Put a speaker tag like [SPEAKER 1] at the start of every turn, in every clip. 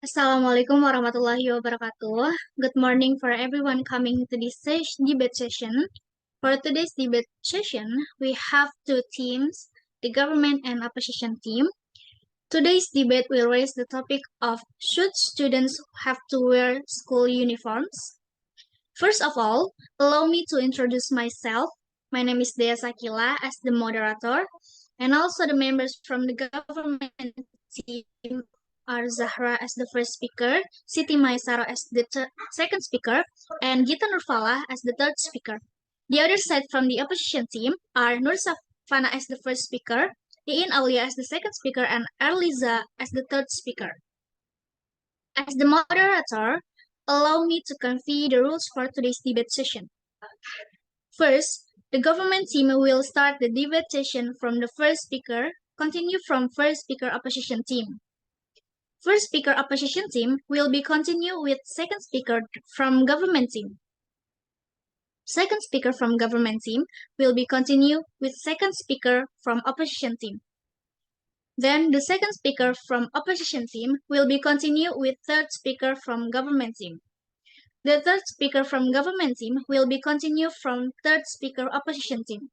[SPEAKER 1] Assalamualaikum warahmatullahi wabarakatuh. Good morning for everyone coming to this debate session. For today's debate session, we have two teams, the government and opposition team. Today's debate will raise the topic of should students have to wear school uniforms? First of all, allow me to introduce myself. My name is Dea Sakila as the moderator, and also the members from the government team are Zahra as the first speaker, Siti Maesaroh as the second speaker, and Gita Nurfalah as the third speaker. The other side from the opposition team are Saffana as the first speaker, Iin Aulia as the second speaker, and Erliza as the third speaker. As the moderator, allow me to convey the rules for today's debate session. First, the government team will start the debate session from the first speaker, continue from first speaker opposition team. First speaker opposition team will be continue with second speaker from government team. Second speaker from government team will be continue with second speaker from opposition team. Then the second speaker from opposition team will be continue with third speaker from government team. The third speaker from government team will be continue from third speaker opposition team.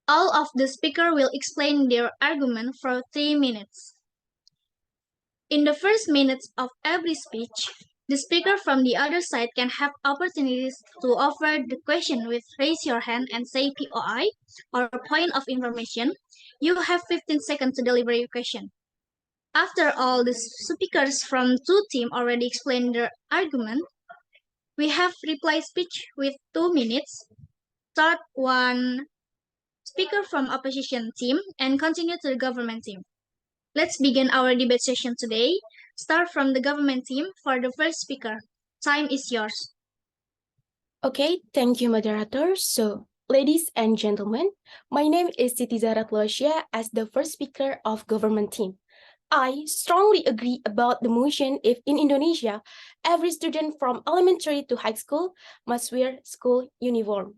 [SPEAKER 1] All of the speaker will explain their argument for 3 minutes. In the first minutes of every speech, the speaker from the other side can have opportunities to offer the question with raise your hand and say POI or point of information. You have 15 seconds to deliver your question. After all the speakers from two teams already explained their argument, we have reply speech with 2 minutes. Start one speaker from opposition team and continue to the government team. Let's begin our debate session today. Start from the government team for the first speaker. Time is yours.
[SPEAKER 2] Okay, thank you, moderator. So, ladies and gentlemen, my name is Siti Zahratul as the first speaker of government team. I strongly agree about the motion if in Indonesia, every student from elementary to high school must wear school uniform.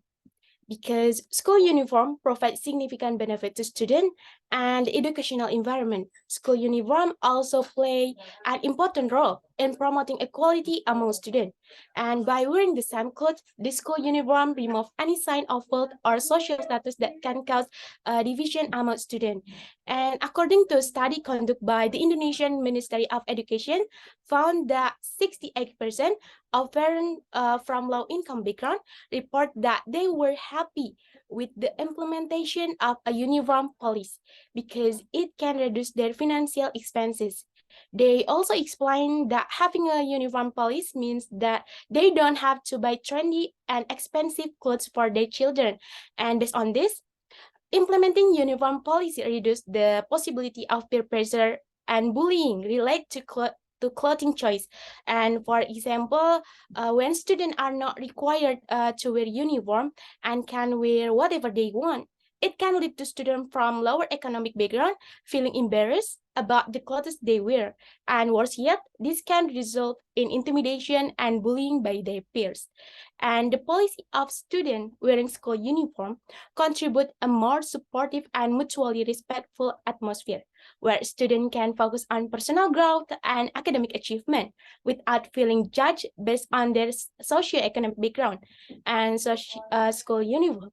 [SPEAKER 2] Because school uniform provides significant benefit to students and educational environment. School uniform also play an important role in promoting equality among students. And by wearing the same clothes, the school uniform remove any sign of wealth or social status that can cause division among students. And according to a study conducted by the Indonesian Ministry of Education, found that 68% of parents from low-income background report that they were happy with the implementation of a uniform policy because it can reduce their financial expenses. They also explain that having a uniform policy means that they don't have to buy trendy and expensive clothes for their children. And based on this, implementing uniform policy reduces the possibility of peer pressure and bullying related to clothing choice. And for example, when students are not required to wear uniform and can wear whatever they want, it can lead to students from lower economic background feeling embarrassed about the clothes they wear. And worse yet, this can result in intimidation and bullying by their peers. And the policy of students wearing school uniform contribute a more supportive and mutually respectful atmosphere, where students can focus on personal growth and academic achievement without feeling judged based on their socioeconomic background. And school uniform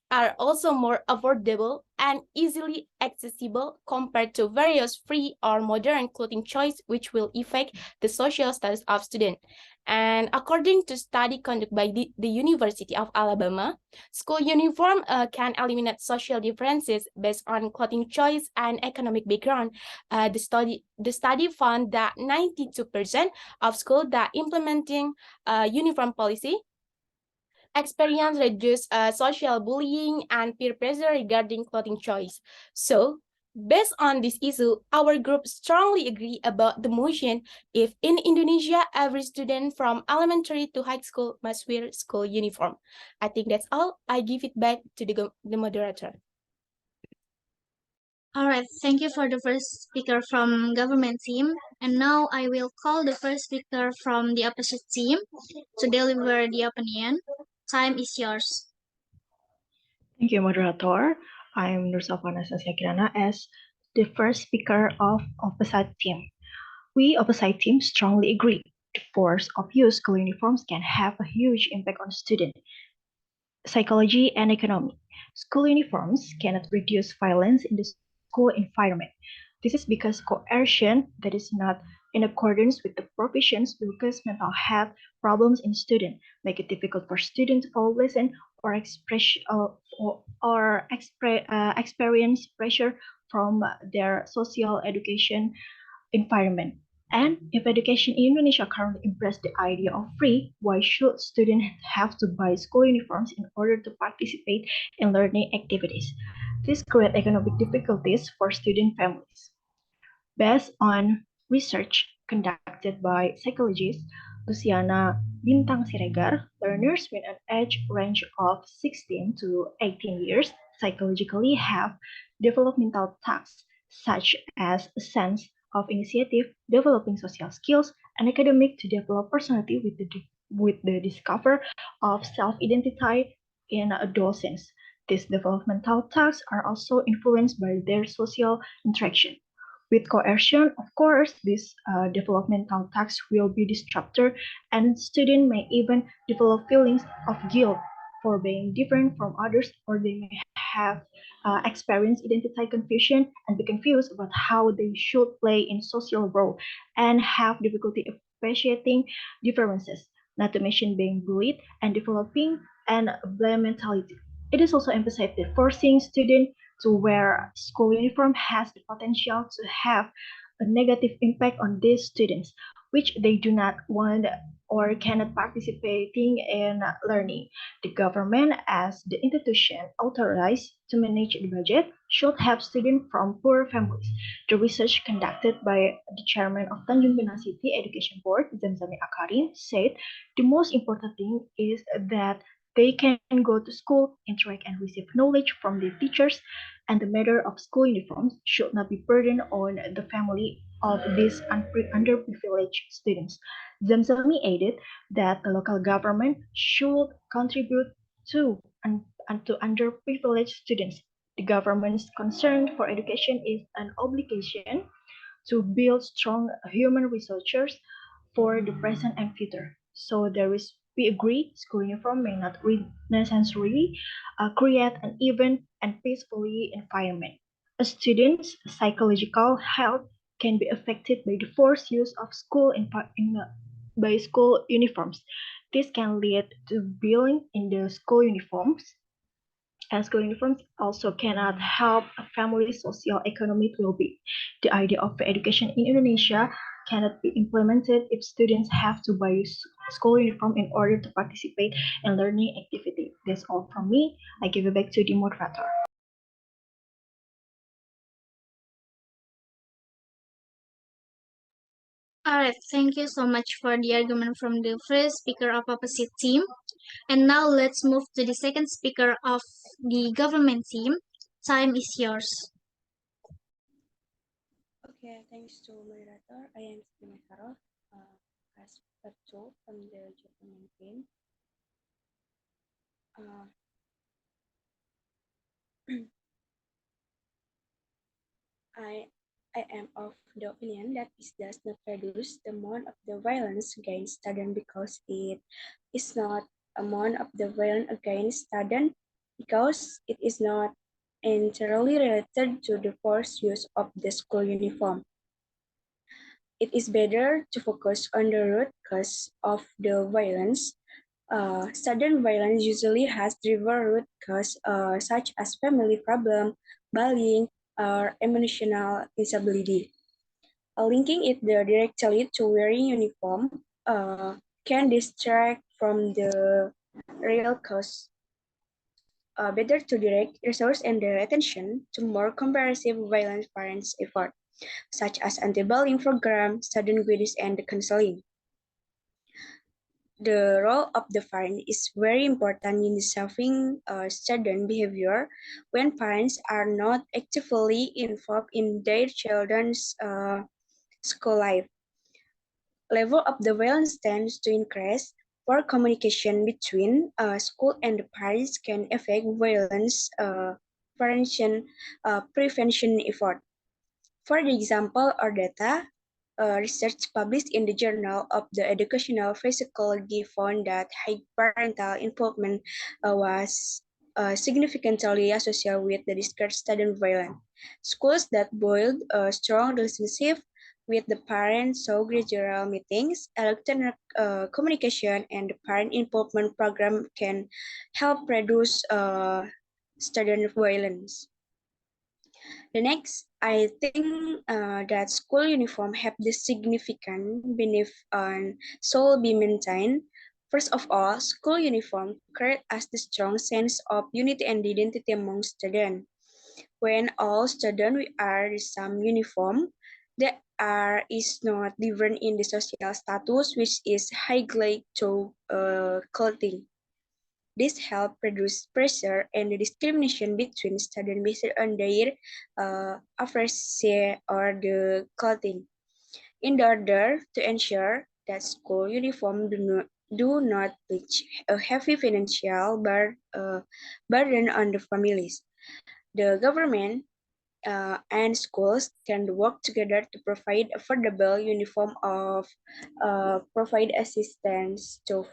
[SPEAKER 2] are also more affordable and easily accessible compared to various free or modern clothing choice, which will affect the social status of students. And according to study conducted by the University of Alabama, school uniform can eliminate social differences based on clothing choice and economic background. The study found that 92% of schools that implementing uniform policy experience reduced social bullying and peer pressure regarding clothing choice. So, based on this issue, our group strongly agree about the motion if in Indonesia, every student from elementary to high school must wear school uniform. I think that's all. I give it back to the moderator.
[SPEAKER 1] All right, thank you for the first speaker from government team. And now I will call the first speaker from the opposite team to deliver the opinion. Time is yours.
[SPEAKER 3] Thank you, moderator. I'm Saskia Kirana as the first speaker of opposite team. We opposite team strongly agree. The force of use school uniforms can have a huge impact on students, psychology, and economy. School uniforms cannot reduce violence in the school environment. This is because coercion that is not in accordance with the provisions will cause mental health problems in students, make it difficult for students to follow lesson or experience pressure from their social education environment. And if education in Indonesia currently embraces the idea of free, why should students have to buy school uniforms in order to participate in learning activities? This creates economic difficulties for student families. Based on research conducted by psychologist Luciana Bintang Siregar, learners with an age range of 16 to 18 years psychologically have developmental tasks such as a sense of initiative, developing social skills, and academic to develop personality with the discover of self-identity in adolescence. These developmental tasks are also influenced by their social interaction. With coercion, of course, this developmental tasks will be disrupted, and students may even develop feelings of guilt for being different from others, or they may have experienced identity confusion and be confused about how they should play in social role and have difficulty appreciating differences, not to mention being bullied and developing an blame mentality. It is also emphasized that forcing students to wear school uniform has the potential to have a negative impact on these students, which they do not want or cannot participating in learning. The government, as the institution authorized to manage the budget, should help students from poor families. The research conducted by the chairman of Tanjung Pinang City Education Board, Zamzami Akarin, said the most important thing is that they can go to school, interact, and receive knowledge from their teachers, and the matter of school uniforms should not be burdened on the family of these underprivileged students. Zamzami added that the local government should contribute to, to underprivileged students. The government's concern for education is an obligation to build strong human researchers for the present and future. So we agree, school uniform may not necessarily create an even and peacefully environment. A student's psychological health can be affected by the forced use of by school uniforms. This can lead to bullying in the school uniforms, and school uniforms also cannot help a family's socio-economic well-being. The idea of education in Indonesia cannot be implemented if students have to buy school uniform in order to participate in learning activity. That's all from me. I give it back to the moderator.
[SPEAKER 1] Alright, thank you so much for the argument from the first speaker of opposite team. And now let's move to the second speaker of the government team. Time is yours.
[SPEAKER 2] Okay, thanks to moderator. I am Siti Maesaroh, as Shalsabilla from the government team. I am of the opinion that this does not reduce the amount of the violence against students because it is not amount of the violence against students because it is not entirely related to the forced use of the school uniform. It is better to focus on the root cause of the violence. Student violence usually has driven root cause such as family problem, bullying, or emotional instability. Linking it directly to wearing uniform can distract from the real cause. Better to direct resource and their attention to more comprehensive violence parents effort, such as anti-bullying program, student guidance, and counseling. The role of the parent is very important in solving student behavior when parents are not actively involved in their children's school life. Level of the violence tends to increase. Poor communication between school and the parents can affect violence prevention effort. For the example or data,
[SPEAKER 4] research published in the Journal of the Educational Physiology found that high parental involvement was significantly associated with the decreased student violence. Schools that build a strong relationship with the parents saw gradual meetings, electronic communication, and the parent involvement program can help reduce student violence. The next, I think that school uniform have this significant benefit and should be maintained. First of all, school uniform create us the strong sense of unity and identity among students. When all students wear the same uniform, there is no difference in the social status, which is highly to clothing. This helps reduce pressure and the discrimination between students based on their aphasia or the clothing. In order to ensure that school uniform do not reach a heavy financial burden on the families, the government and schools can work together to provide affordable uniform of provide assistance to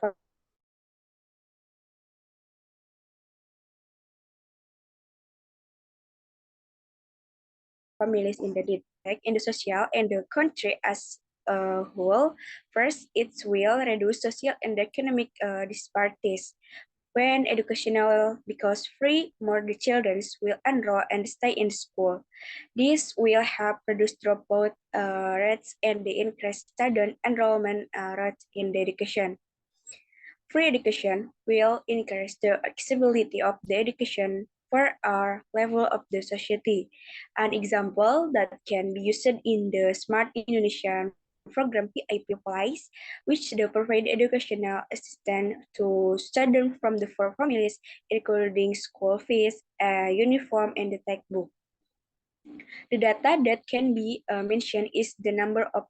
[SPEAKER 4] families in the district, in the social, and the country as a whole. First, it will reduce social and economic disparities. When educational becomes free, more the children will enroll and stay in school. This will help reduce dropout rates and the increase student enrollment rates in the education. Free education will increase the accessibility of the education for our level of the society. An example that can be used in the Smart Indonesian program PIP applies, which the provide educational assistance to students from the four families, including school fees, uniform, and the textbook. The data that can be mentioned is the number of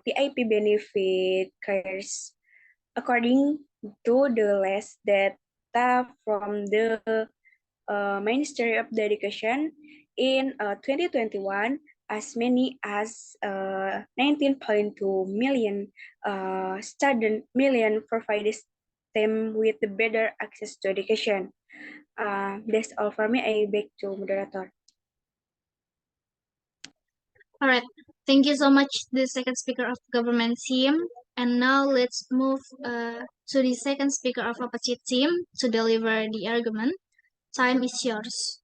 [SPEAKER 4] PIP benefit carriers. According to the last data from the Ministry of the Education, in 2021, as many as 19.2 million student million provided them with the better access to education. That's all for me. I back to moderator.
[SPEAKER 1] All right. Thank you so much, the second speaker of government team. And now let's move to the second speaker of opposite team to deliver the argument. Time is yours.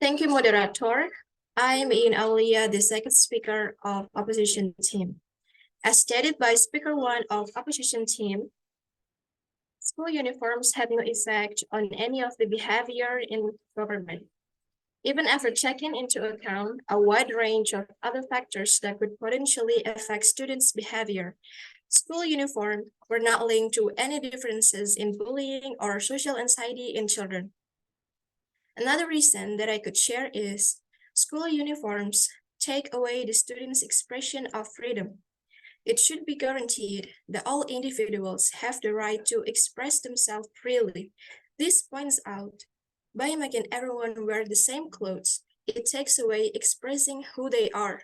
[SPEAKER 2] Thank you, moderator. I'm Iin Aulia, the second speaker of opposition team. As stated by speaker one of opposition team, school uniforms have no effect on any of the behavior in government. Even after taking into account a wide range of other factors that could potentially affect students' behavior, school uniforms were not linked to any differences in bullying or social anxiety in children. Another reason that I could share is school uniforms take away the students' expression of freedom. It should be guaranteed that all individuals have the right to express themselves freely. This points out, by making everyone wear the same clothes, it takes away expressing who they are.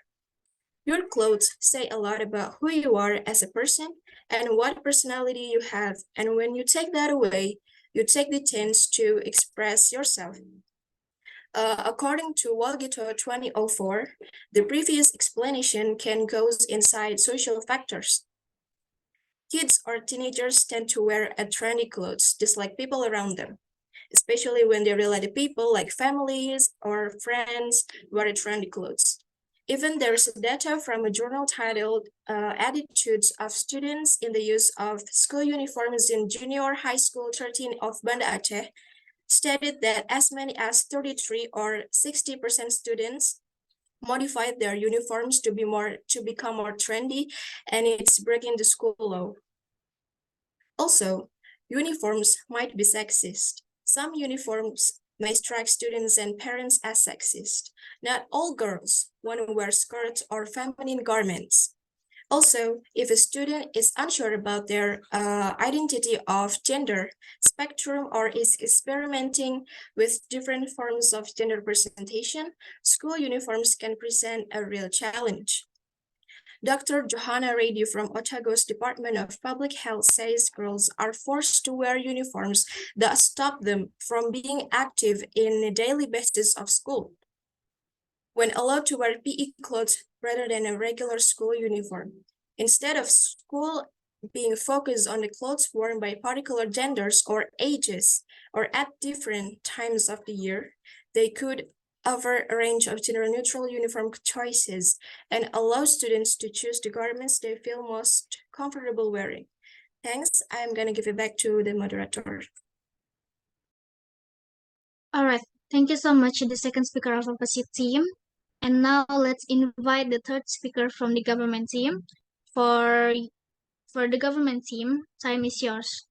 [SPEAKER 2] Your clothes say a lot about who you are as a person and what personality you have, and when you take that away, you take the chance to express yourself. According to Walgito 2004, the previous explanation can go inside social factors. Kids or teenagers tend to wear trendy clothes, just like people around them, especially when they related people like families or friends wear trendy clothes. Even there is data from a journal titled Attitudes of Students in the Use of School Uniforms in Junior High School 13 of Banda Aceh, stated that as many as 33 or 60% students modified their uniforms to become more trendy, and it's breaking the school law. Also, uniforms might be sexist. Some uniforms may strike students and parents as sexist. Not all girls want to wear skirts or feminine garments.
[SPEAKER 5] Also, if a student is unsure about their identity of gender spectrum or is experimenting with different forms of gender representation, school uniforms can present a real challenge. Dr. Johanna Rady from Otago's Department of Public Health says girls are forced to wear uniforms that stop them from being active in a daily basis of school. When allowed to wear PE clothes rather than a regular school uniform, instead of school being focused on the clothes worn by particular genders or ages or at different times of the year, they could offer a range of gender-neutral uniform choices and allow students to choose the garments they feel most comfortable wearing. Thanks. I'm going to give it back to the moderator.
[SPEAKER 1] All right. Thank you so much to the second speaker of opposite team. And now let's invite the third speaker from the government team. For the government team, time is yours.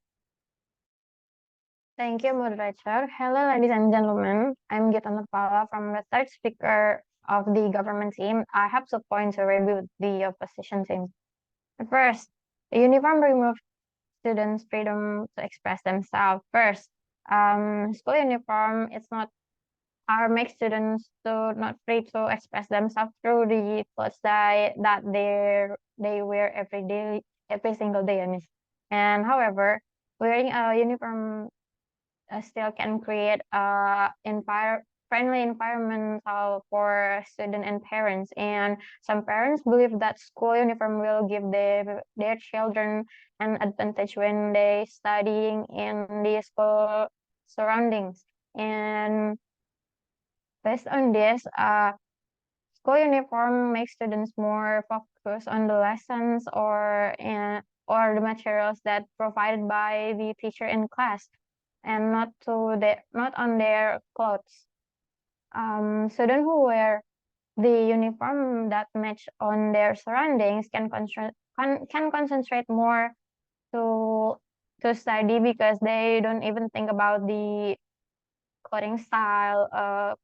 [SPEAKER 6] Thank you, moderator. Hello, ladies and gentlemen. I'm Gita Nurfalah from the third speaker of the government team. I have some points to review the opposition team. First, the uniform removes students' freedom to express themselves. First, school uniform makes students not free to express themselves through the clothes that they wear every single day. And however, wearing a uniform still can create friendly environment for students and parents. And some parents believe that school uniform will give their children an advantage when they studying in the school surroundings. And based on this, school uniform makes students more focused on the lessons or the materials that provided by the teacher in class, and not on their clothes. Students who wear the uniform that match on their surroundings can concentrate more to study, because they don't even think about the clothing style,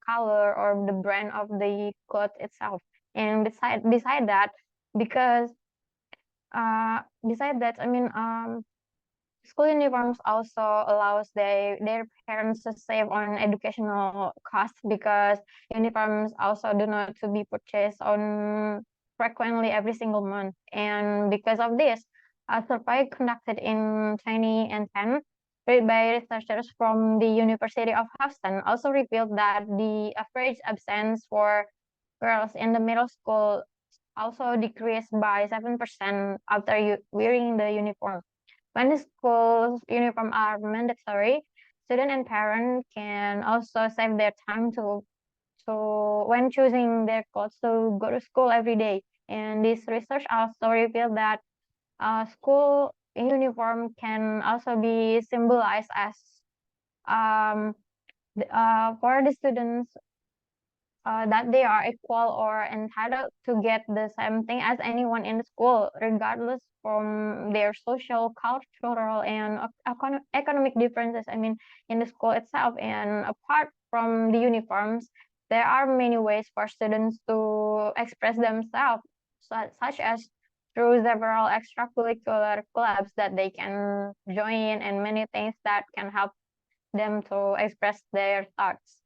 [SPEAKER 6] color, or the brand of the cloth itself. And beside that, because school uniforms also allows their parents to save on educational costs, because uniforms also do not to be purchased on frequently every single month. And because of this, a survey conducted in 2010 by researchers from the University of Houston also revealed that the average absence for girls in the middle school also decreased by 7% after wearing the uniform. When the school's uniform are mandatory, student and parent can also save their time to when choosing their clothes to go to school every day. And this research also revealed that school uniform can also be symbolized as for the students that they are equal or entitled to get the same thing as anyone in the school, regardless from their social, cultural, and economic differences. In the school itself. And apart from the uniforms, there are many ways for students to express themselves, such as through several extracurricular clubs that they can join, and many things that can help them to express their thoughts.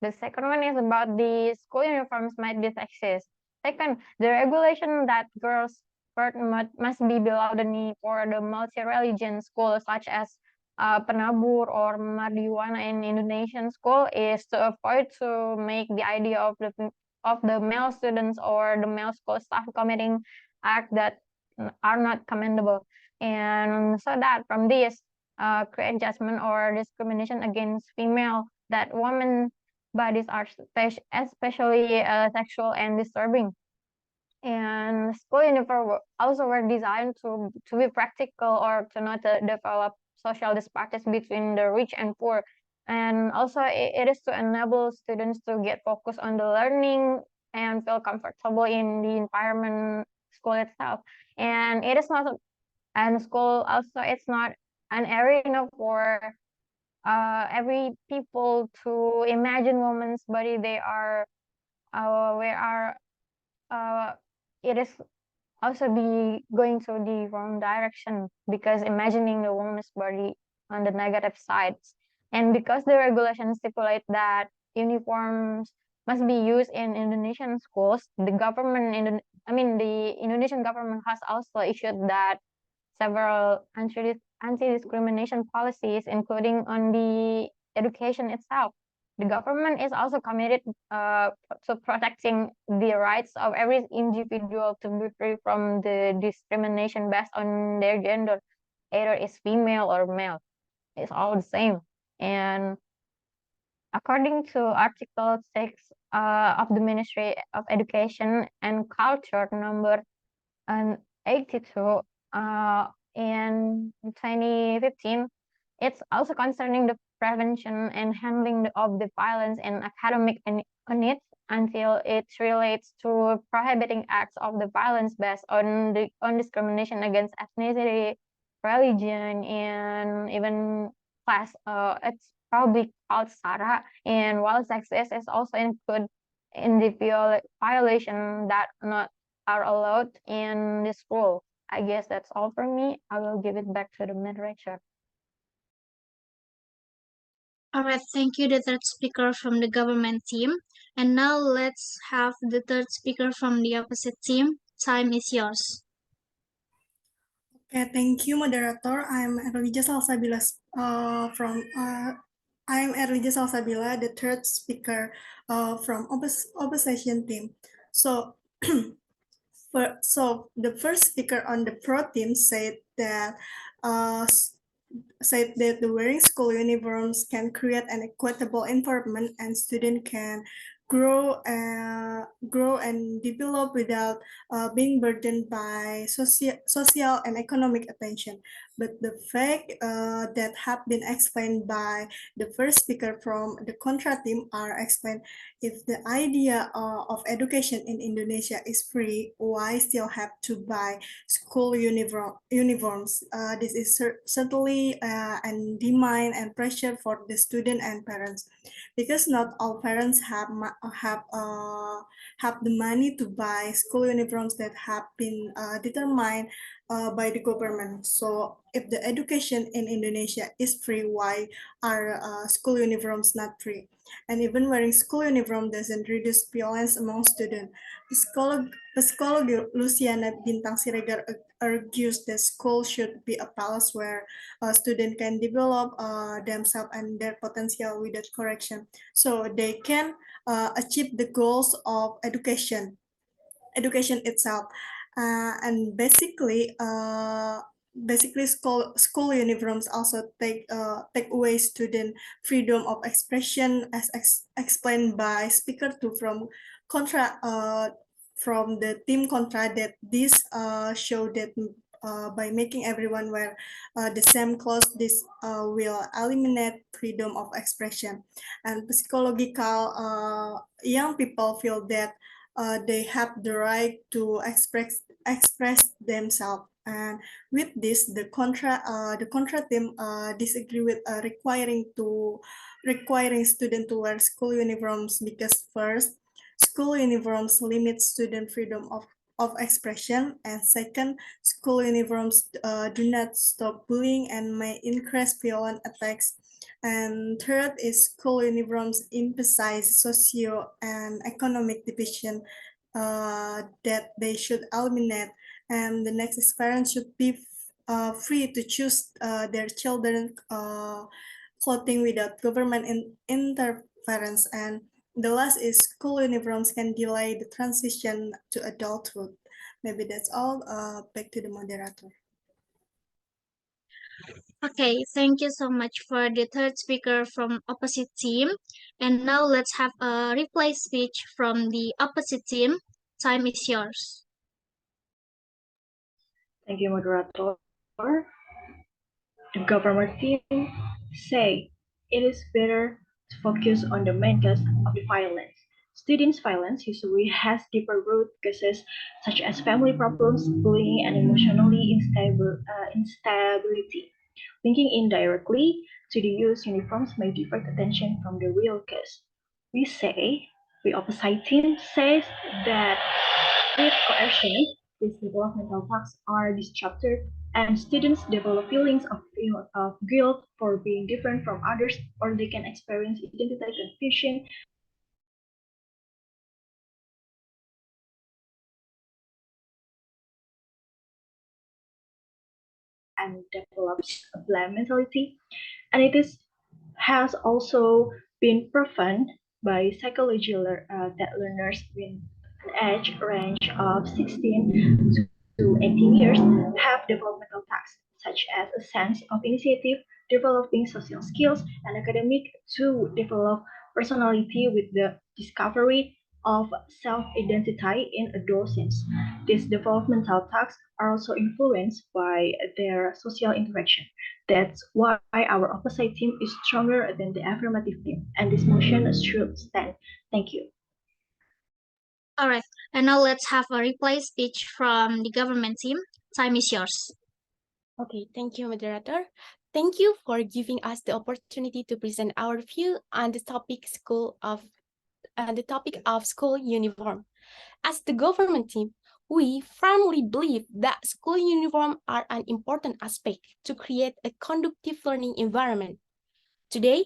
[SPEAKER 6] The second one is about the school uniforms might be sexist. Second, the regulation that girls' skirt must be below the knee for the multi-religion schools, such as penabur or marijuana in Indonesian school, is to avoid to make the idea of the male students or the male school staff committing acts that are not commendable. And so that from this create judgment or discrimination against female, that women bodies are especially sexual and disturbing. And school uniform also were designed to be practical or to not develop social disparities between the rich and poor. And also it is to enable students to get focused on the learning and feel comfortable in the environment school itself. And it is not, and school also, it's not an arena for every people to imagine woman's body. They are where are it is also be going to the wrong direction, because imagining the woman's body on the negative sides. And because the regulations stipulate that uniforms must be used in Indonesian schools, the Indonesian government has also issued that several anti-discrimination policies, including on the education itself. The government is also committed to protecting the rights of every individual to be free from the discrimination based on their gender, either it's female or male. It's all the same. And according to Article 6 of the Ministry of Education and Culture number 82 in 2015, it's also concerning the prevention and handling of the violence in academic units until it relates to prohibiting acts of the violence based on discrimination against ethnicity, religion, and even class. It's probably called SARA, and while sexist is also included in the violation that not are allowed in this rule. I guess that's all for me. I will give it back to the moderator.
[SPEAKER 1] All right, thank you, the third speaker from the government team. And now let's have the third speaker from the opposite team. Time is yours.
[SPEAKER 7] Okay, thank you, moderator. I'm Erliza Shalsabilla the third speaker from opposition team. So, the first speaker on the pro team said that the wearing school uniforms can create an equitable environment and students can grow and develop without being burdened by social and economic attention. But the fact that have been explained by the first speaker from the contra team are explained. If the idea of education in Indonesia is free, why still have to buy school uniforms? This is certainly and demand and pressure for the student and parents, because not all parents have the money to buy school uniforms that have been determined by the government. So if the education in Indonesia is free, why are school uniforms not free? And even wearing school uniform doesn't reduce violence among students. Psikolog Luciana Bintang Siregar argues that school should be a place where students can develop themselves and their potential without correction, so they can achieve the goals of education itself. And basically school uniforms also take away student freedom of expression, as explained by speaker 2 from the team contra, that this show that by making everyone wear the same clothes, this will eliminate freedom of expression. And psychological young people feel that they have the right to express themselves. And with this, the contra team disagree with requiring students to wear school uniforms, because first, school uniforms limit student freedom of expression, and second, school uniforms do not stop bullying and may increase violent attacks. And third is school uniforms emphasize socio and economic division that they should eliminate. And the next is parents should be free to choose their children clothing without government interference. And the last is school uniforms can delay the transition to adulthood. Maybe that's all. Back to the moderator.
[SPEAKER 1] Okay, thank you so much for the third speaker from opposite team. And now let's have a replay speech from the opposite team. Time is yours.
[SPEAKER 3] Thank you, moderator. The government team say it is better to focus on the main cause of the violence. Students' violence usually has deeper root causes such as family problems, bullying, and emotionally instability. Linking indirectly to the use uniforms may divert attention from the real cause. The opposite team says that with coercion, these developmental tasks are disrupted and students develop feelings of guilt for being different from others, or they can experience identity confusion and develops a blame mentality. And has also been proven by psychology that learners with an age range of 16 to 18 years have developmental tasks such as a sense of initiative, developing social skills, and academic to develop personality with the discovery of self-identity in adolescence. These developmental tasks are also influenced by their social interaction. That's why our opposite team is stronger than the affirmative team, and this motion should stand. Thank you.
[SPEAKER 1] All right, and now let's have a reply speech from the government team. Time is yours.
[SPEAKER 2] Okay, thank you, moderator. Thank you for giving us the opportunity to present our view on the topic of school uniform. As the government team, we firmly believe that school uniform are an important aspect to create a conducive learning environment. Today,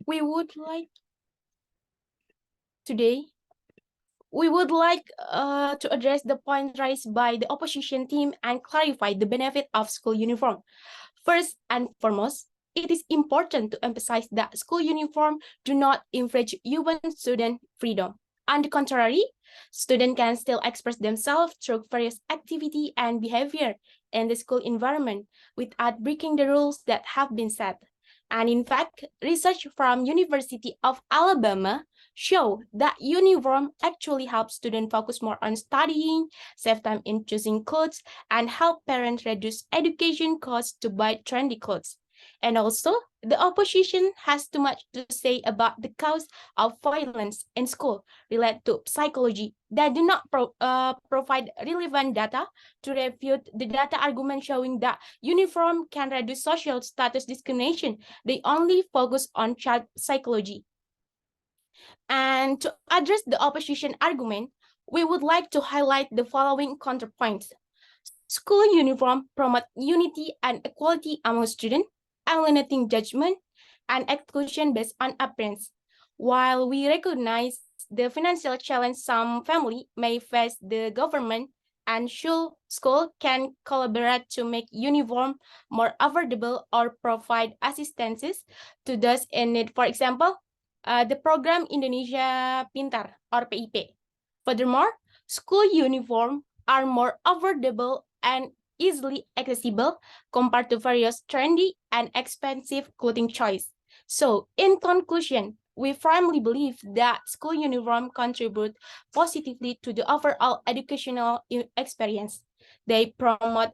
[SPEAKER 2] we would like to address the point raised by the opposition team and clarify the benefit of school uniform. First and foremost, it is important to emphasize that school uniform do not infringe human student freedom. On the contrary, students can still express themselves through various activity and behavior in the school environment without breaking the rules that have been set. And in fact, research from University of Alabama show that uniform actually helps students focus more on studying, save time in choosing clothes, and help parents reduce education costs to buy trendy clothes. And also, the opposition has too much to say about the cause of violence in school related to psychology that do not provide relevant data to refute the data argument showing that uniform can reduce social status discrimination. They only focus on child psychology. And to address the opposition argument, we would like to highlight the following counterpoints. School uniform promote unity and equality among students, eliminating judgment and exclusion based on appearance. While we recognize the financial challenge some family may face, the government and school can collaborate to make uniform more affordable or provide assistances to those in need. For example, the program Indonesia Pintar or PIP. Furthermore, school uniform are more affordable and easily accessible compared to various trendy and expensive clothing choice. So, in conclusion, we firmly believe that school uniform contribute positively to the overall educational experience. They promote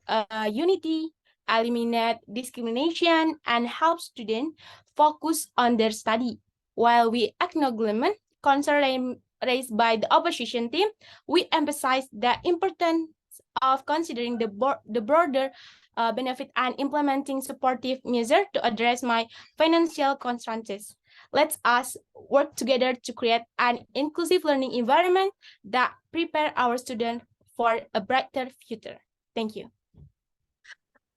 [SPEAKER 2] unity, eliminate discrimination, and help students focus on their study. While we acknowledge concern raised by the opposition team, we emphasize the importance of considering the broader benefit and implementing supportive measures to address my financial constraints. Let us work together to create an inclusive learning environment that prepare our students for a brighter future. Thank you.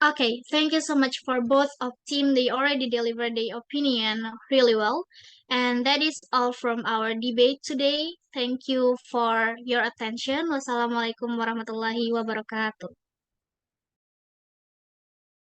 [SPEAKER 1] Okay, thank you so much for both of team. They already delivered their opinion really well. And that is all from our debate today. Thank you for your attention. Wassalamualaikum warahmatullahi wabarakatuh.